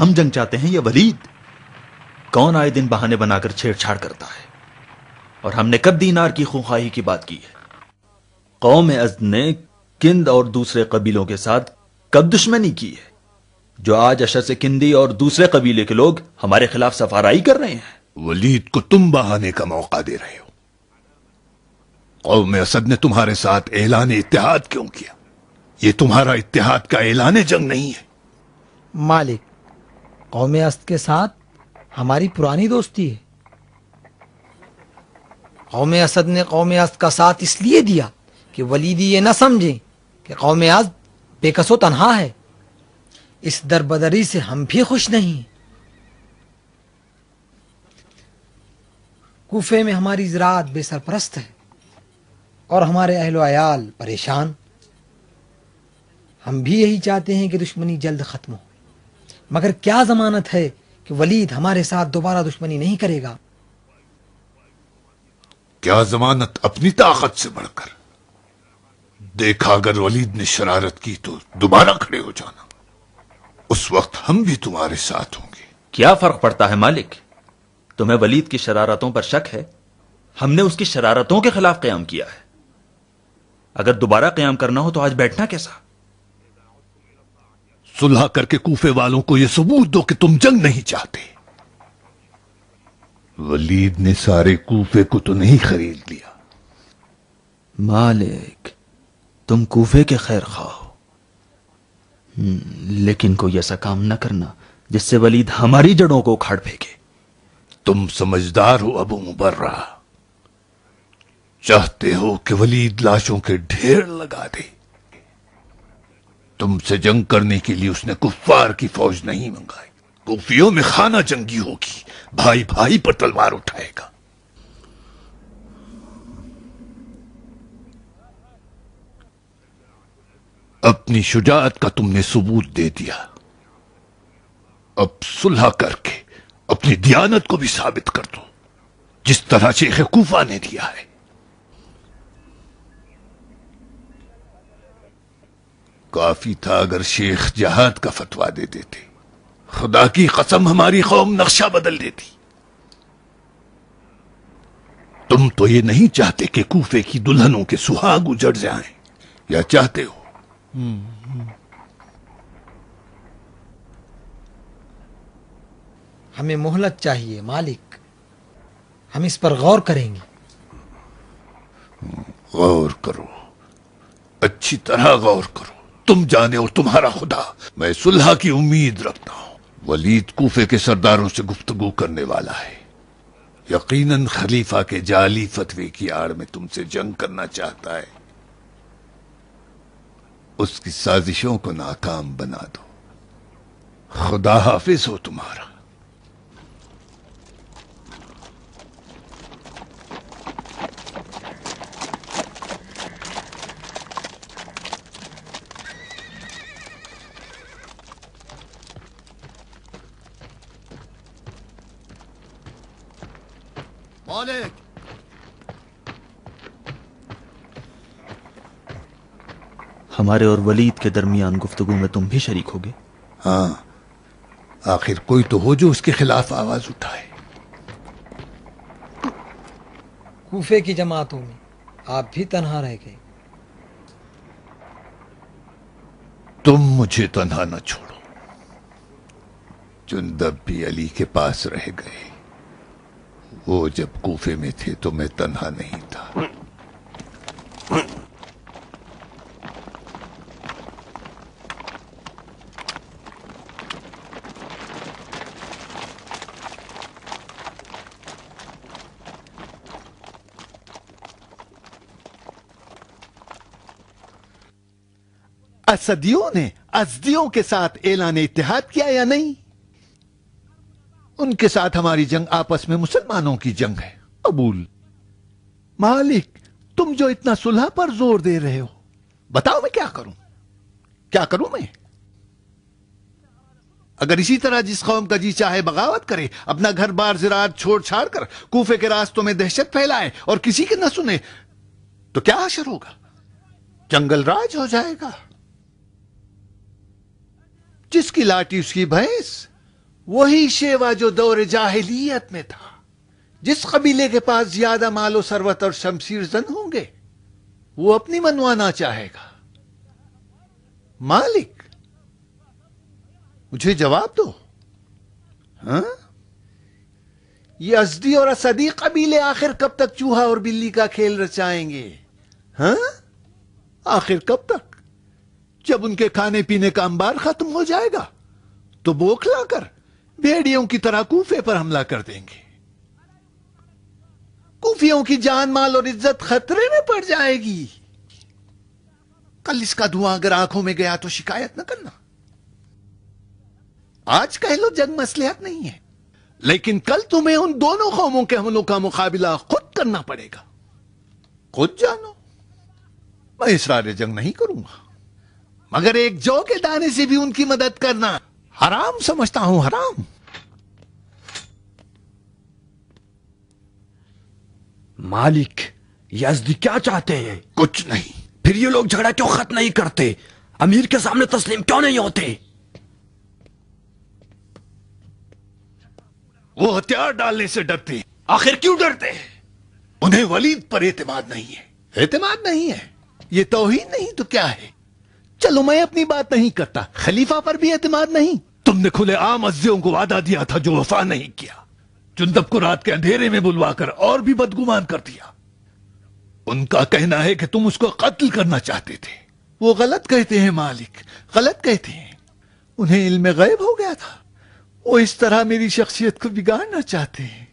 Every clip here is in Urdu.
ہم جنگ چاہتے ہیں یا ولید؟ کون آئے دن بہانے بنا کر چھیڑ چھاڑ کرتا ہے؟ اور ہم نے کب دینار کی خونخواہی کی بات کی ہے؟ قوم ازد نے کند اور دوسرے قبیلوں کے ساتھ کب دشمنی کی ہے جو آج اشر سے کندی اور دوسرے قبیلے کے لوگ ہمارے خلاف سفارائی کر رہے ہیں؟ ولید کو تم بہانے کا موقع دے رہے ہو۔ قوم اسد نے تمہارے ساتھ اعلان اتحاد کیوں کیا؟ یہ تمہارا اتحاد کا اعلان جنگ نہیں ہے۔ مالک، قوم اسد کے ساتھ ہماری پرانی دوستی ہے۔ قوم اسد نے قوم اسد کا ساتھ اس لیے دیا کہ ولیدی یہ نہ سمجھیں کہ قوم اسد بے کس و تنہا ہے۔ اس دربدری سے ہم بھی خوش نہیں۔ کوفے میں ہماری زراعت بے سرپرست ہے اور ہمارے اہل و عیال پریشان۔ ہم بھی یہی چاہتے ہیں کہ دشمنی جلد ختم ہو، مگر کیا ضمانت ہے کہ ولید ہمارے ساتھ دوبارہ دشمنی نہیں کرے گا؟ کیا ضمانت اپنی طاقت سے بڑھ کر؟ دیکھا اگر ولید نے شرارت کی تو دوبارہ کھڑے ہو جانا، اس وقت ہم بھی تمہارے ساتھ ہوں گے۔ کیا فرق پڑتا ہے مالک؟ تمہیں ولید کی شرارتوں پر شک ہے؟ ہم نے اس کی شرارتوں کے خلاف قیام کیا ہے۔ اگر دوبارہ قیام کرنا ہو تو آج بیٹھنا کیسا؟ صلح کر کے کوفے والوں کو یہ ثبوت دو کہ تم جنگ نہیں چاہتے۔ ولید نے سارے کوفے کو تو نہیں خرید لیا۔ مالک، تم کوفے کے خیر خواہ ہو، لیکن کوئی ایسا کام نہ کرنا جس سے ولید ہماری جڑوں کو اکھاڑ پھینکے۔ تم سمجھدار ہو ابو مبرہ، چاہتے ہو کہ ولید لاشوں کے ڈھیر لگا دے۔ تم سے جنگ کرنے کے لیے اس نے کفار کی فوج نہیں منگائی۔ کوفیوں میں خانہ جنگی ہوگی، بھائی بھائی پر تلوار اٹھائے گا۔ اپنی شجاعت کا تم نے ثبوت دے دیا، اب صلح کر کے اپنی دیانت کو بھی ثابت کر دو، جس طرح شیخ کوفہ نے دیا ہے۔ کافی تھا اگر شیخ جہاد کا فتویٰ دے دیتے، خدا کی قسم ہماری قوم نقشہ بدل دیتی۔ تم تو یہ نہیں چاہتے کہ کوفے کی دلہنوں کے سہاگ اجڑ جائیں، یا چاہتے ہو؟ ہمیں مہلت چاہیے مالک، ہم اس پر غور کریں گے۔ غور کرو، اچھی طرح غور کرو، تم جانے اور تمہارا خدا۔ میں صلح کی امید رکھتا ہوں۔ ولید کوفے کے سرداروں سے گفتگو کرنے والا ہے، یقیناً خلیفہ کے جعلی فتوے کی آڑ میں تم سے جنگ کرنا چاہتا ہے۔ اس کی سازشوں کو ناکام بنا دو۔ خدا حافظ ہو تمہارا۔ مالک، ہمارے اور ولید کے درمیان گفتگو میں تم بھی شریک ہوگے؟ ہاں، آخر کوئی تو ہو جو اس کے خلاف آواز اٹھائے۔ کوفے کی جماعتوں میں آپ بھی تنہا رہ گئے۔ تم مجھے تنہا نہ چھوڑو۔ جندب بھی علی کے پاس رہ گئے، وہ جب کوفے میں تھے تو میں تنہا نہیں تھا۔ اسدیوں نے ازدیوں کے ساتھ اعلان اتحاد کیا یا نہیں؟ ان کے ساتھ ہماری جنگ آپس میں مسلمانوں کی جنگ ہے۔ قبول۔ مالک، تم جو اتنا صلح پر زور دے رہے ہو، بتاؤ میں کیا کروں؟ کیا کروں میں؟ اگر اسی طرح جس قوم کا جی چاہے بغاوت کرے، اپنا گھر بار زراعت چھوڑ چھاڑ کر کوفے کے راستوں میں دہشت پھیلائے اور کسی کی نہ سنے، تو کیا حشر ہوگا؟ جنگل راج ہو جائے گا۔ جس کی لاٹھی اس کی بھینس، وہی شیوا جو دور جاہلیت میں تھا. جس قبیلے کے پاس زیادہ مال و ثروت اور شمشیر زن ہوں گے وہ اپنی منوانا چاہے گا. مالک مجھے جواب دو. ہاں یہ ازدی اور اسدی قبیلے آخر کب تک چوہا اور بلی کا کھیل رچائیں گے؟ ہاں آخر کب تک؟ جب ان کے کھانے پینے کا انبار ختم ہو جائے گا تو بوکھلا کر بھیڑیوں کی طرح کوفے پر حملہ کر دیں گے. کوفیوں کی جان مال اور عزت خطرے میں پڑ جائے گی. کل اس کا دھواں اگر آنکھوں میں گیا تو شکایت نہ کرنا. آج کہہ لو جنگ مصلحت نہیں ہے، لیکن کل تمہیں ان دونوں قوموں کے حملوں کا مقابلہ خود کرنا پڑے گا. خود جانو میں اسرار جنگ نہیں کروں گا، مگر ایک جو کے دانے سے بھی ان کی مدد کرنا حرام سمجھتا ہوں. حرام. مالک یزدی کیا چاہتے ہیں؟ کچھ نہیں. پھر یہ لوگ جھگڑا کیوں ختم نہیں کرتے؟ امیر کے سامنے تسلیم کیوں نہیں ہوتے؟ وہ ہتھیار ڈالنے سے ڈرتے ہیں. آخر کیوں ڈرتے ہیں؟ انہیں ولید پر اعتماد نہیں ہے. اعتماد نہیں ہے یہ توہین نہیں تو کیا ہے؟ چلو میں اپنی بات نہیں کرتا. خلیفہ پر بھی اعتماد نہیں. تم نے کھلے عام عزیوں کو وعدہ دیا تھا جو وفا نہیں کیا. جندب کو رات کے اندھیرے میں بلوا کر اور بھی بدگمان کر دیا. ان کا کہنا ہے کہ تم اس کو قتل کرنا چاہتے تھے. وہ غلط کہتے ہیں مالک، غلط کہتے ہیں. انہیں علم غیب ہو گیا تھا. وہ اس طرح میری شخصیت کو بگاڑنا چاہتے ہیں.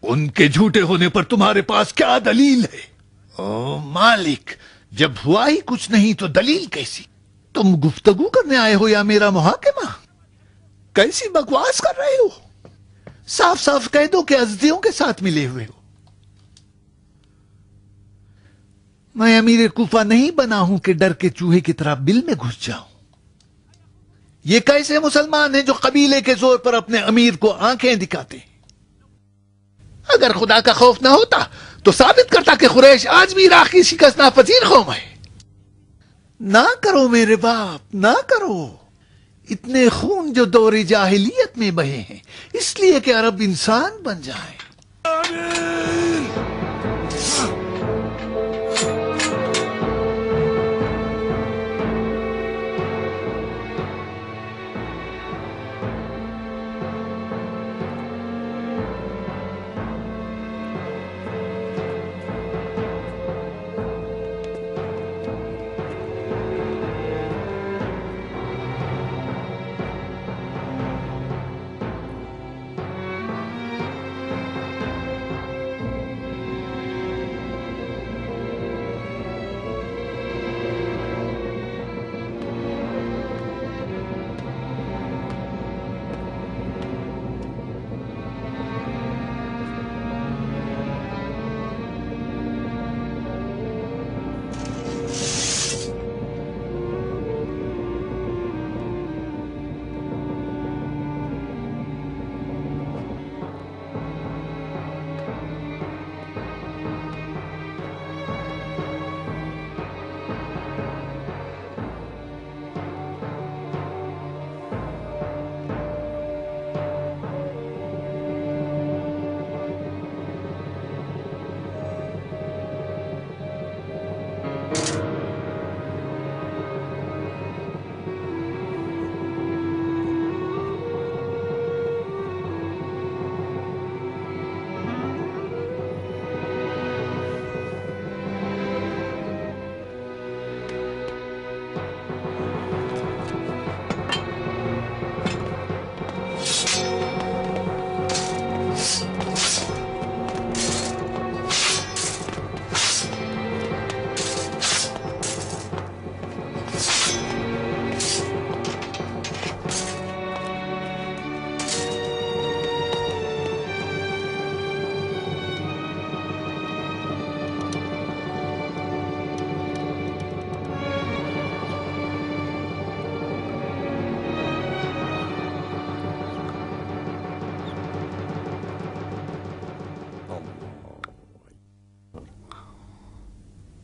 ان کے جھوٹے ہونے پر تمہارے پاس کیا دلیل ہے؟ او مالک جب ہوا ہی کچھ نہیں تو دلیل کیسی؟ تم گفتگو کرنے آئے ہو یا میرا محاکمہ؟ کیسی بکواس کر رہے ہو؟ صاف صاف کہہ دو کہ ازدیوں کے ساتھ ملے ہوئے ہو. میں امیر کوفہ نہیں بنا ہوں کہ ڈر کے چوہے کی طرح بل میں گھس جاؤں. یہ کیسے مسلمان ہیں جو قبیلے کے زور پر اپنے امیر کو آنکھیں دکھاتے ہیں؟ اگر خدا کا خوف نہ ہوتا تو ثابت کرتا کہ قریش آج بھی عراق کی شکست ناپذیر قوم ہے. نہ کرو میرے باپ نہ کرو. اتنے خون جو دور جاہلیت میں بہے ہیں اس لیے کہ عرب انسان بن جائیں.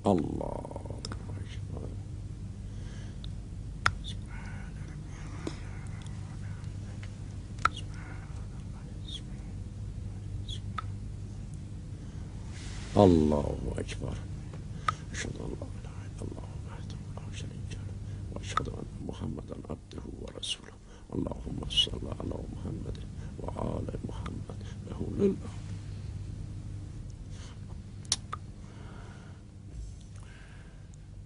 اللہ الله أكبر أشهد أن لا إله إلا الله وحده لا شريك له وأشهد أن محمدا عبده ورسوله اللهم صل على محمد وعلى محمد وهو لله.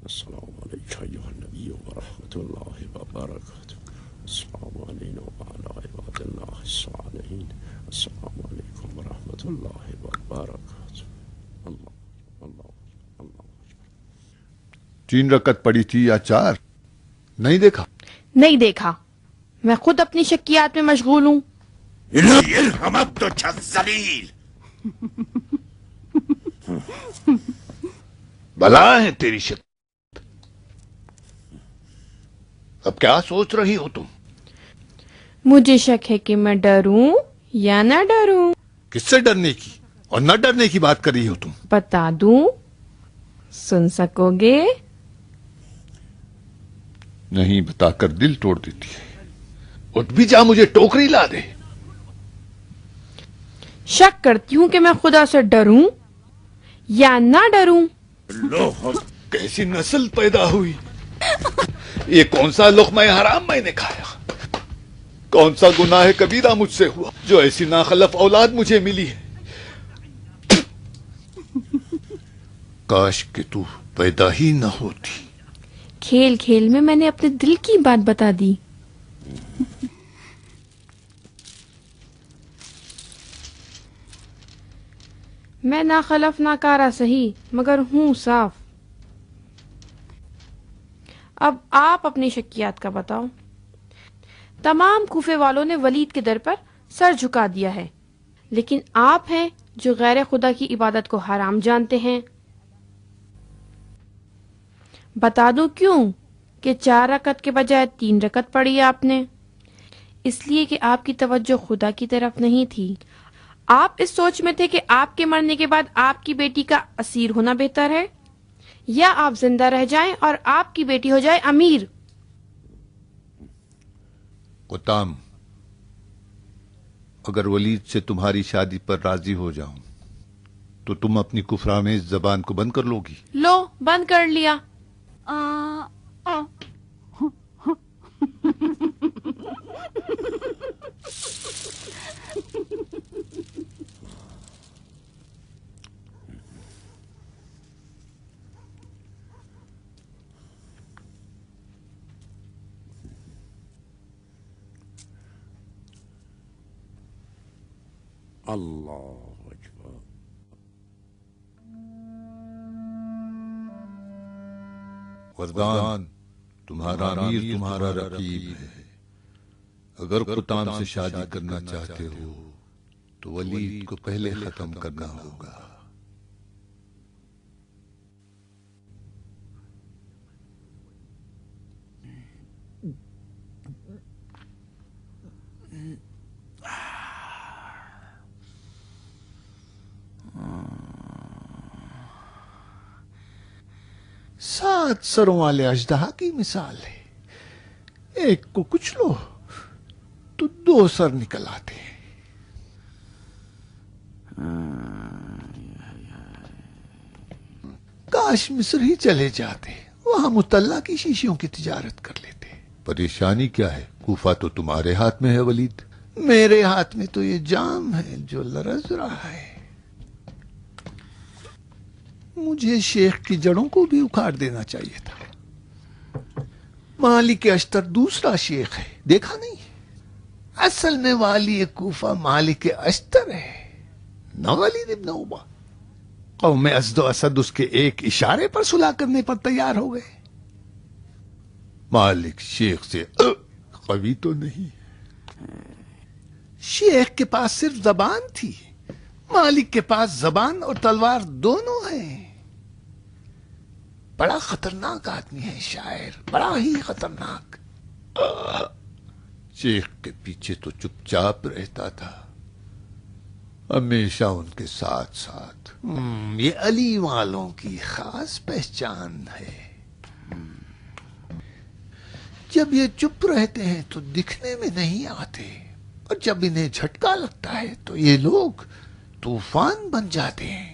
السلام عليك أيها النبي ورحمة الله وبركاته. السلام علينا وعلى عباد الله الصالحين. السلام عليكم ورحمة الله وبركاته. اللہ اللہ اللہ. 3 رکعت پڑی تھی یا 4؟ نہیں دیکھا؟ نہیں دیکھا، میں خود اپنی شکیات میں مشغول ہوں. ارحم عبد الذلیل. بلا ہے تیری شک. اب کیا سوچ رہی ہو تم؟ مجھے شک ہے کہ میں ڈروں یا نہ ڈروں. کس سے ڈرنے کی اور نہ ڈرنے کی بات کر رہی ہو تم؟ بتا دوں، سن سکو گے؟ نہیں بتا کر دل توڑ دیتی ہے. اٹھ بھی جا، مجھے ٹوکری لا دے. شک کرتی ہوں کہ میں خدا سے ڈروں یا نہ ڈروں. کیسی نسل پیدا ہوئی. یہ کون سا لقمہ حرام میں نے کھایا؟ کون سا گناہ کبیرہ مجھ سے ہوا جو ایسی ناخلف اولاد مجھے ملی ہے؟ کاش کہ تو پیدا ہی نہ ہوتی. کھیل کھیل میں میں نے اپنے دل کی بات بتا دی. میں ناخلف ناکارہ سہی مگر ہوں صاف. اب آپ اپنی شکیات کا بتاؤ. تمام کوفے والوں نے ولید کے در پر سر جھکا دیا ہے، لیکن آپ ہیں جو غیر خدا کی عبادت کو حرام جانتے ہیں. بتا دوں کیوں کہ 4 رکعت کے بجائے 3 رکعت پڑھی آپ نے؟ اس لیے کہ آپ کی توجہ خدا کی طرف نہیں تھی. آپ اس سوچ میں تھے کہ آپ کے مرنے کے بعد آپ کی بیٹی کا اسیر ہونا بہتر ہے، یا آپ زندہ رہ جائیں اور آپ کی بیٹی ہو جائے امیر. قطام، اگر ولید سے تمہاری شادی پر راضی ہو جاؤں تو تم اپنی کفرامیز زبان کو بند کر لو گی؟ لو بند کر لیا. اللہ اکبر. وردان، تمہارا امیر تمہارا رقیب ہے. اگر قطام سے شادی کرنا چاہتے ہو تو ولید کو پہلے ختم کرنا ہوگا. سات سروں والے اژدہا کی مثال ہے. ایک کو کچھ لو تو 2 سر نکل آتے ہیں. کاش مصر ہی چلے جاتے، وہاں مطلع کی شیشیوں کی تجارت کر لیتے. پریشانی کیا ہے؟ کوفہ تو تمہارے ہاتھ میں ہے ولید. میرے ہاتھ میں تو یہ جام ہے جو لرز رہا ہے. مجھے شیخ کی جڑوں کو بھی اکھاڑ دینا چاہیے تھا. مالک اشتر دوسرا شیخ ہے، دیکھا نہیں؟ اصل میں والی کوفہ مالک اشتر ہے، نہ ولید ابن عقبہ. قوم اسد و اسد اس کے ایک اشارے پر صلح کرنے پر تیار ہو گئے. مالک شیخ سے قوی تو نہیں. شیخ کے پاس صرف زبان تھی، مالک کے پاس زبان اور تلوار دونوں ہیں. بڑا خطرناک آدمی ہے شاعر، بڑا ہی خطرناک. شیخ کے پیچھے تو چپ چاپ رہتا تھا، ہمیشہ ان کے ساتھ ساتھ. یہ علی والوں کی خاص پہچان ہے. جب یہ چپ رہتے ہیں تو دکھنے میں نہیں آتے، اور جب انہیں جھٹکا لگتا ہے تو یہ لوگ طوفان بن جاتے ہیں.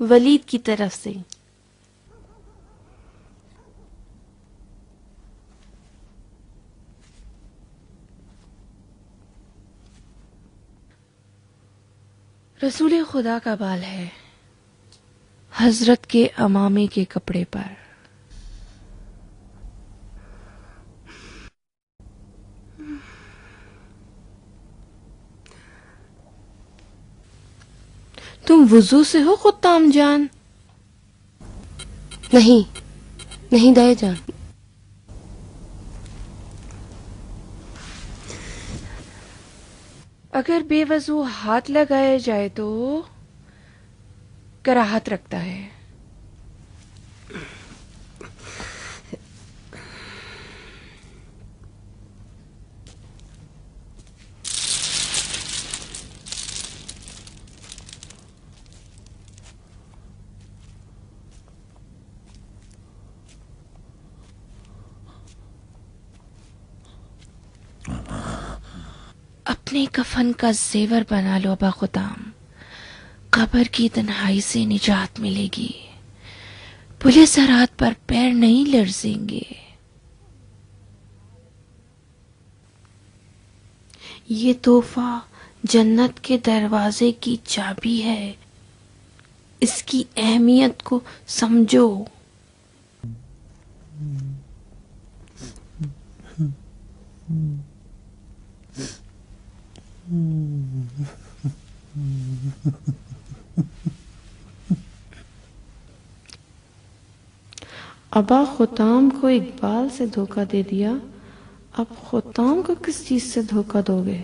ولید کی طرف سے۔ رسول خدا کا بال ہے حضرت کے امامے کے کپڑے پر۔ تم وضو سے ہو خطام جان؟ نہیں دائے جان۔ اگر بے وضو ہاتھ لگایا جائے تو کراہت رکھتا ہے۔ اپنے کفن کا زیور بنا لو ابا خطام، قبر کی تنہائی سے نجات ملے گی، پولیس رات پر پیر نہیں لرزیں گے۔ یہ تحفہ جنت کے دروازے کی چابی ہے، اس کی اہمیت کو سمجھو۔ ابا خطام کو اقبال سے دھوکہ دے دیا، اب خطام کو کس چیز سے دھوکہ دو گے؟